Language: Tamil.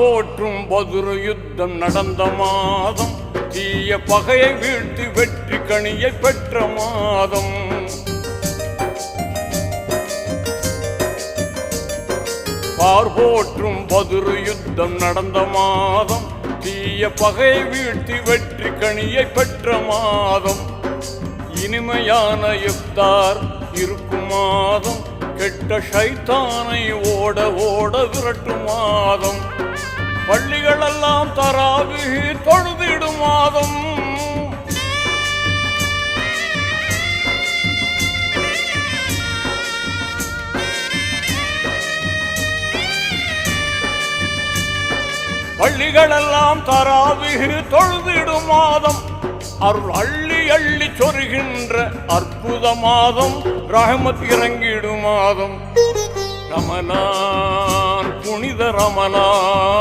போற்றும் பதுரு யுத்தம் நடந்த மாதம், தீய பகையை வீழ்த்தி வெற்றி கனியை பெற்ற மாதம். போற்றும் பதுரு யுத்தம் நடந்த மாதம், தீய பகையை வீழ்த்தி வெற்றி கனியை பெற்ற மாதம். இனிமையான இஃப்தார் இருக்கும் மாதம், கெட்ட ஷைத்தானை ஓட ஓட விரட்டும் மாதம். பள்ளிகளெல்லாம் தராவீஹ் தொழுதிடும் மாதம். பள்ளிகளெல்லாம் தராவீஹ் தொழுதிடும் மாதம். அருள் அள்ளி அள்ளி சொருகின்ற அற்புத மாதம், ரஹ்மத் இறங்கிடும் மாதம். ரமலான் புனித ரமலான்.